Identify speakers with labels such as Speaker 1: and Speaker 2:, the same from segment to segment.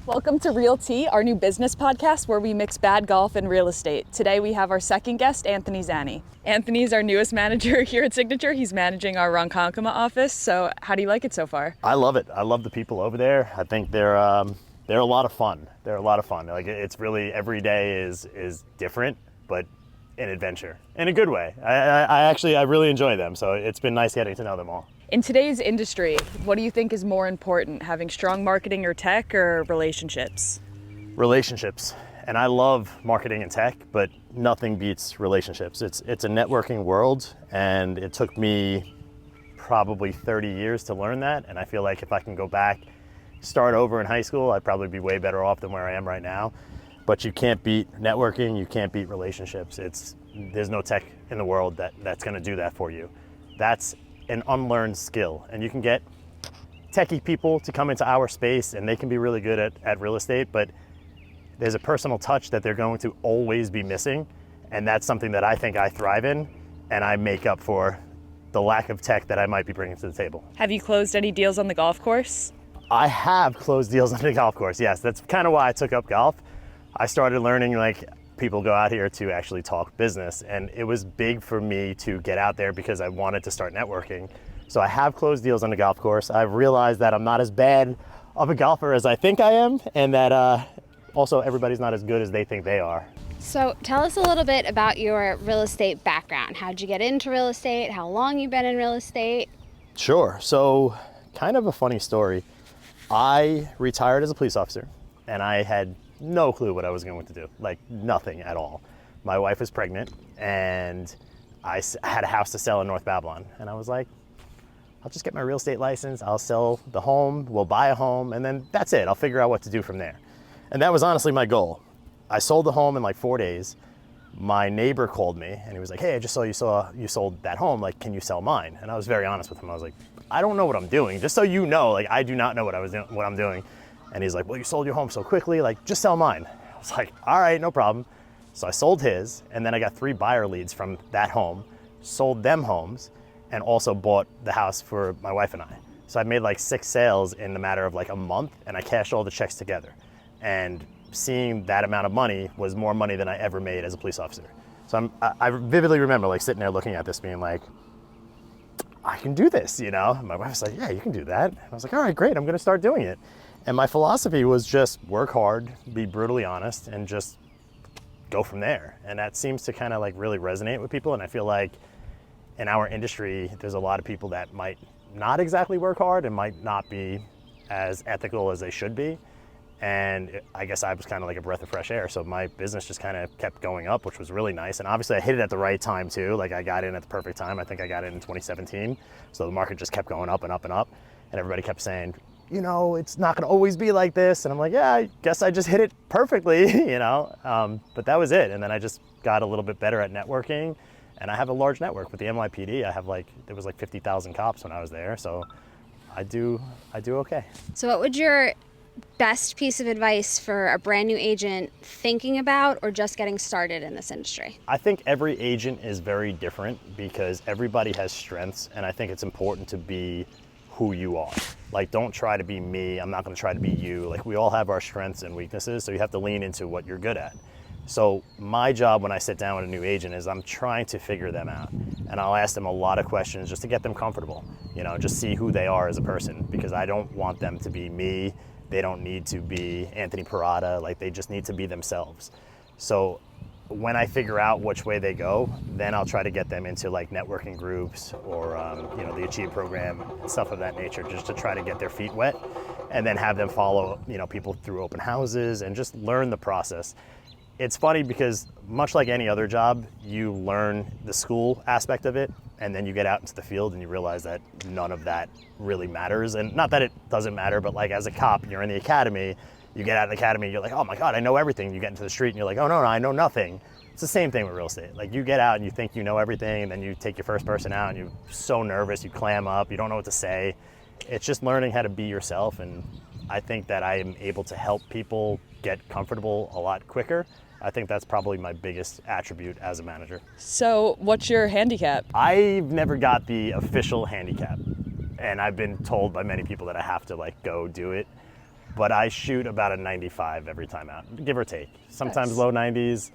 Speaker 1: Welcome to Realty, our new business podcast where we mix bad golf and real estate. Today we have our second guest, Anthony Zanni. Anthony is our newest manager here at Signature. He's managing our Ronkonkoma office. So how do you like it so far?
Speaker 2: I love it. I love the people over there. I think they're a lot of fun. They're a lot of fun. Like, it's really, every day is different, but an adventure in a good way. I really enjoy them. So it's been nice getting to know them all.
Speaker 1: In today's industry, what do you think is more important, having strong marketing or tech, or relationships?
Speaker 2: Relationships. And I love marketing and tech, but nothing beats relationships. It's a networking world, and it took me probably 30 years to learn that. And I feel like if I can go back, start over in high school, I'd probably be way better off than where I am right now. But you can't beat networking, you can't beat relationships. There's no tech in the world that's gonna do that for you. That's an unlearned skill, and you can get techie people to come into our space and they can be really good at real estate, but there's a personal touch that they're going to always be missing, and that's something that I think I thrive in, and I make up for the lack of tech that I might be bringing to the table.
Speaker 1: Have you closed any deals on the golf course?
Speaker 2: I have closed deals on the golf course, yes. That's kind of why I took up golf. I started learning, like, people go out here to actually talk business, and it was big for me to get out there because I wanted to start networking. So I have closed deals on the golf course. I've realized that I'm not as bad of a golfer as I think I am, and that also everybody's not as good as they think they are.
Speaker 3: So tell us a little bit about your real estate background. How'd you get into real estate? How long you been in real estate?
Speaker 2: Sure. So kind of a funny story. I retired as a police officer, and I had no clue what I was going to do, like nothing at all. My wife was pregnant, and I had a house to sell in North Babylon, and I was like, I'll just get my real estate license, I'll sell the home, we'll buy a home, and then that's it. I'll figure out what to do from there. And that was honestly my goal. I sold the home in like 4 days. My neighbor called me, and he was like, hey, I just saw you sold that home, like, can you sell mine? And I was very honest with him. I was like, I don't know what I'm doing. Just so you know, like, I do not know what I'm doing. And he's like, well, you sold your home so quickly, like, just sell mine. I was like, all right, no problem. So I sold his, and then I got 3 buyer leads from that home, sold them homes, and also bought the house for my wife and I. So I made like 6 sales in the matter of like a month, and I cashed all the checks together. And seeing that amount of money was more money than I ever made as a police officer. So I vividly remember like sitting there looking at this being like, I can do this, you know? My wife was like, yeah, you can do that. And I was like, all right, great, I'm gonna start doing it. And my philosophy was just work hard, be brutally honest, and just go from there. And that seems to kind of like really resonate with people. And I feel like in our industry, there's a lot of people that might not exactly work hard and might not be as ethical as they should be. And I guess I was kind of like a breath of fresh air. So my business just kind of kept going up, which was really nice. And obviously I hit it at the right time too. Like, I got in at the perfect time. I think I got in 2017. So the market just kept going up and up and up. And everybody kept saying, you know, it's not gonna always be like this. And I'm like, yeah, I guess I just hit it perfectly, you know? But that was it. And then I just got a little bit better at networking. And I have a large network with the NYPD. There was like 50,000 cops when I was there. So I do okay.
Speaker 3: So what would your best piece of advice for a brand new agent thinking about or just getting started in this industry?
Speaker 2: I think every agent is very different because everybody has strengths, and I think it's important to be who you are. Like, don't try to be me. I'm not going to try to be you. Like, we all have our strengths and weaknesses, so you have to lean into what you're good at. So my job when I sit down with a new agent is I'm trying to figure them out, and I'll ask them a lot of questions just to get them comfortable, you know, just see who they are as a person, because I don't want them to be me. They don't need to be Anthony Parada. Like, they just need to be themselves. So when I figure out which way they go, then I'll try to get them into like networking groups or you know, the Achieve program and stuff of that nature, just to try to get their feet wet, and then have them follow, you know, people through open houses and just learn the process. It's funny because much like any other job, you learn the school aspect of it, and then you get out into the field and you realize that none of that really matters. And not that it doesn't matter, but like as a cop, you're in the academy, you get out of the academy, you're like, oh my God, I know everything. You get into the street and you're like, oh no, I know nothing. It's the same thing with real estate. Like, you get out and you think you know everything, and then you take your first person out and you're so nervous, you clam up, you don't know what to say. It's just learning how to be yourself, and I think that I am able to help people get comfortable a lot quicker. I think that's probably my biggest attribute as a manager.
Speaker 1: So what's your handicap?
Speaker 2: I've never got the official handicap, and I've been told by many people that I have to like go do it. but I shoot about a 95 every time out, give or take. Sometimes
Speaker 1: Nice.
Speaker 2: low 90s,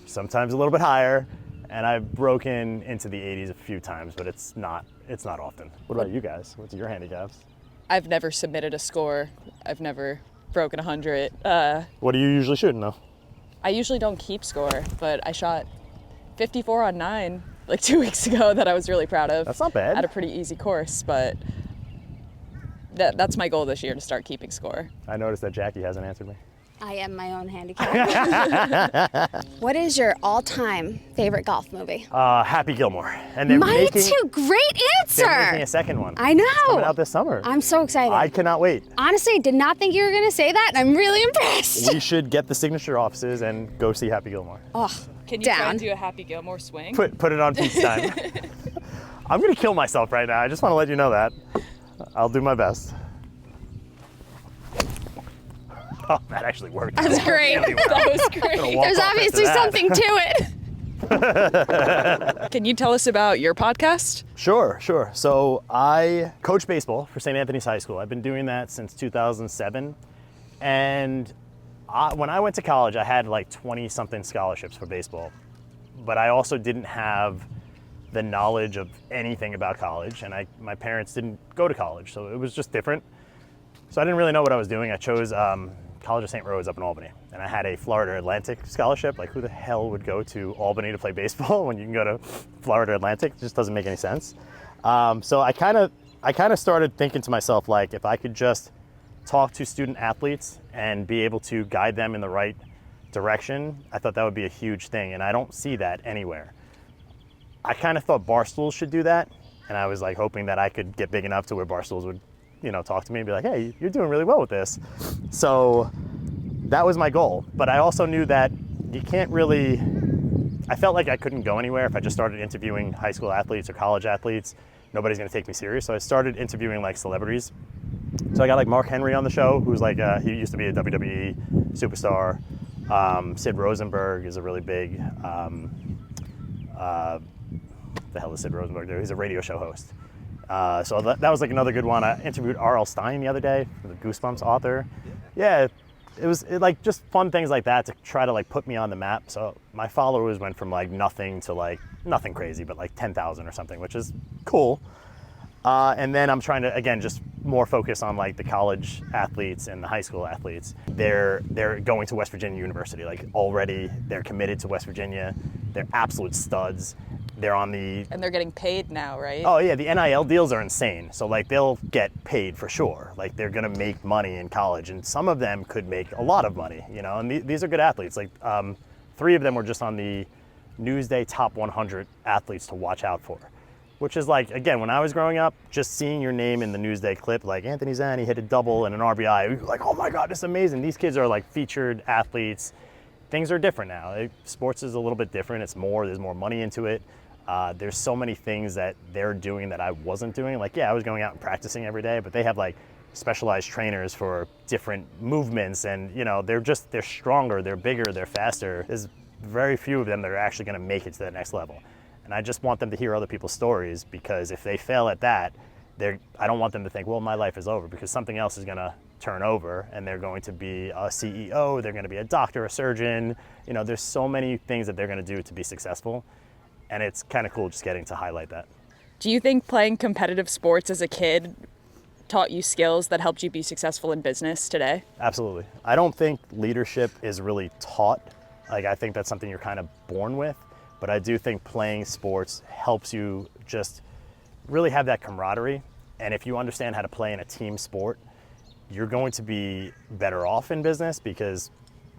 Speaker 2: sometimes a little bit higher, and I've broken into the 80s a few times, but it's not often. What about you guys? What's your handicaps?
Speaker 1: I've never submitted a score. I've never broken 100.
Speaker 2: What are you usually shooting though?
Speaker 1: I usually don't keep score, but I shot 54 on 9 like 2 weeks ago that I was really proud of.
Speaker 2: That's not bad.
Speaker 1: At a pretty easy course, but that's my goal this year, to start keeping score.
Speaker 2: I noticed that Jackie hasn't answered me.
Speaker 3: I am my own handicap. What is your all-time favorite golf movie?
Speaker 2: Happy Gilmore. And they're
Speaker 3: Mine
Speaker 2: making,
Speaker 3: too. Great answer.
Speaker 2: They're making a second one.
Speaker 3: I know.
Speaker 2: It's coming out this summer.
Speaker 3: I'm so excited.
Speaker 2: I cannot wait.
Speaker 3: Honestly, I did not think you were going to say that, and I'm really impressed.
Speaker 2: We should get the Signature offices and go see Happy Gilmore.
Speaker 3: Oh,
Speaker 1: Can you try
Speaker 3: down.
Speaker 1: and do a Happy Gilmore swing?
Speaker 2: Put it on Pete's time. I'm gonna kill myself right now. I just want to let you know that. I'll do my best. Oh, that actually worked.
Speaker 3: That was great.
Speaker 2: Really well.
Speaker 1: That was great.
Speaker 3: There's obviously something to it.
Speaker 1: Can you tell us about your podcast?
Speaker 2: Sure. So I coach baseball for St. Anthony's High School. I've been doing that since 2007. And when I went to college, I had like 20-something scholarships for baseball. But I also didn't have the knowledge of anything about college. And my parents didn't go to college, so it was just different. So I didn't really know what I was doing. I chose College of St. Rose up in Albany. And I had a Florida Atlantic scholarship. Like, who the hell would go to Albany to play baseball when you can go to Florida Atlantic? It just doesn't make any sense. So I kind of started thinking to myself, like, if I could just talk to student athletes and be able to guide them in the right direction, I thought that would be a huge thing. And I don't see that anywhere. I kind of thought Barstools should do that. And I was like hoping that I could get big enough to where Barstools would, talk to me and be like, hey, you're doing really well with this. So that was my goal. But I also knew that you can't really, I felt like I couldn't go anywhere if I just started interviewing high school athletes or college athletes. Nobody's gonna take me serious. So I started interviewing like celebrities. So I got like Mark Henry on the show, who's like, he used to be a WWE superstar. Sid Rosenberg is a really big, the hell is Sid Rosenberg do? He's a radio show host. So that was like another good one. I interviewed R.L. Stein the other day, the Goosebumps author. Yeah, it was like just fun things like that to try to like put me on the map. So my followers went from like nothing to like nothing crazy, but like 10,000 or something, which is cool. And then I'm trying to, again, just more focus on like the college athletes and the high school athletes. They're going to West Virginia University, like already they're committed to West Virginia. They're absolute studs. They're on the...
Speaker 1: And they're getting paid now, right?
Speaker 2: Oh yeah, the NIL deals are insane. So like they'll get paid for sure. Like they're gonna make money in college, and some of them could make a lot of money, and these are good athletes. Like 3 of them were just on the Newsday top 100 athletes to watch out for. Which is like, again, when I was growing up, just seeing your name in the Newsday clip, like Anthony Zanni hit a double and an RBI, we were like, oh my God, this is amazing. These kids are like featured athletes. Things are different now. Sports is a little bit different. There's more money into it. There's so many things that they're doing that I wasn't doing. Like, yeah, I was going out and practicing every day, but they have like specialized trainers for different movements, and they're stronger, they're bigger, they're faster. There's very few of them that are actually gonna make it to that next level. And I just want them to hear other people's stories, because if they fail at that, I don't want them to think, well, my life is over, because something else is gonna turn over and they're going to be a CEO, they're gonna be a doctor, a surgeon. There's so many things that they're gonna do to be successful. And it's kind of cool just getting to highlight that.
Speaker 1: Do you think playing competitive sports as a kid taught you skills that helped you be successful in business today?
Speaker 2: Absolutely. I don't think leadership is really taught. Like, I think that's something you're kind of born with. But I do think playing sports helps you just really have that camaraderie. And if you understand how to play in a team sport, you're going to be better off in business, because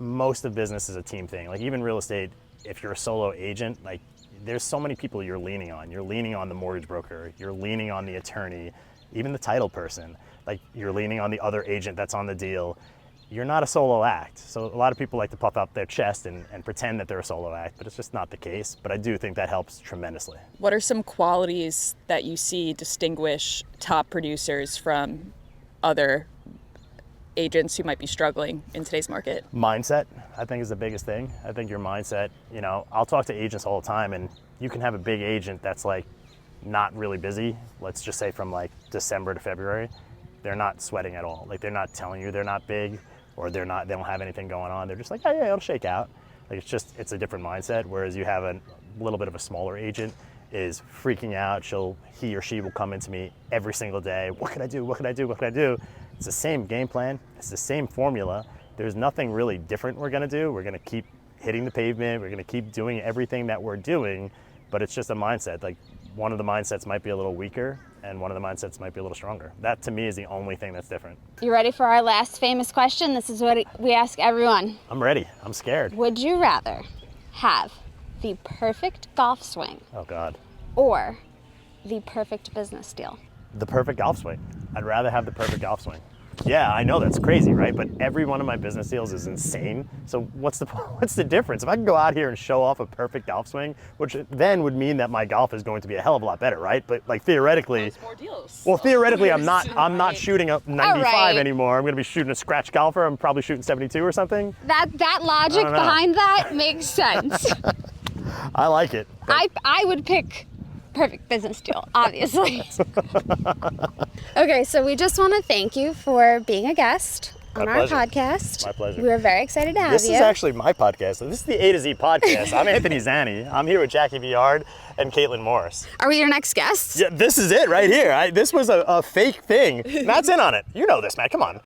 Speaker 2: most of business is a team thing. Like even real estate, if you're a solo agent, like there's so many people you're leaning on. You're leaning on the mortgage broker, you're leaning on the attorney, even the title person. Like you're leaning on the other agent that's on the deal. You're not a solo act. So a lot of people like to puff up their chest and pretend that they're a solo act, but it's just not the case. But I do think that helps tremendously.
Speaker 1: What are some qualities that you see distinguish top producers from other agents who might be struggling in today's market?
Speaker 2: Mindset, I think, is the biggest thing. I think your mindset, I'll talk to agents all the time, and you can have a big agent that's like not really busy, let's just say from like December to February, they're not sweating at all. Like, they're not telling you they're not big, or they don't have anything going on. They're just like, oh yeah, it'll shake out. Like, it's a different mindset. Whereas you have a little bit of a smaller agent is freaking out. He or she will come into me every single day. What can I do? What can I do? What can I do? It's the same game plan. It's the same formula. There's nothing really different we're gonna do. We're gonna keep hitting the pavement. We're gonna keep doing everything that we're doing, but it's just a mindset. Like, one of the mindsets might be a little weaker and one of the mindsets might be a little stronger. That to me is the only thing that's different.
Speaker 3: You ready for our last famous question? This is what we ask everyone.
Speaker 2: I'm ready. I'm scared.
Speaker 3: Would you rather have the perfect golf swing
Speaker 2: Oh God.
Speaker 3: or the perfect business deal?
Speaker 2: The perfect golf swing. I'd rather have the perfect golf swing. Yeah, I know that's crazy, right? But every one of my business deals is insane. So what's the difference? If I can go out here and show off a perfect golf swing, which then would mean that my golf is going to be a hell of a lot better, right? But like, theoretically,
Speaker 1: Close more deals.
Speaker 2: well, theoretically, I'm not
Speaker 1: Right.
Speaker 2: shooting a 95
Speaker 3: right.
Speaker 2: anymore. I'm going to be shooting a scratch golfer. I'm probably shooting 72 or something.
Speaker 3: That logic
Speaker 2: don't know.
Speaker 3: behind that makes sense.
Speaker 2: I like it. But
Speaker 3: I would pick perfect business deal, obviously. Okay, so we just want to thank you for being a guest on
Speaker 2: My
Speaker 3: our
Speaker 2: pleasure.
Speaker 3: podcast.
Speaker 2: My pleasure.
Speaker 3: We were very excited to have
Speaker 2: This
Speaker 3: you.
Speaker 2: is actually my podcast. This is the A to Z podcast. I'm Anthony Zanni. I'm here with Jackie Viard and Caitlin Morris.
Speaker 3: Are we your next guests?
Speaker 2: Yeah, this is it right here. This was a fake thing. Matt's in on it. You know this, Matt. Come on.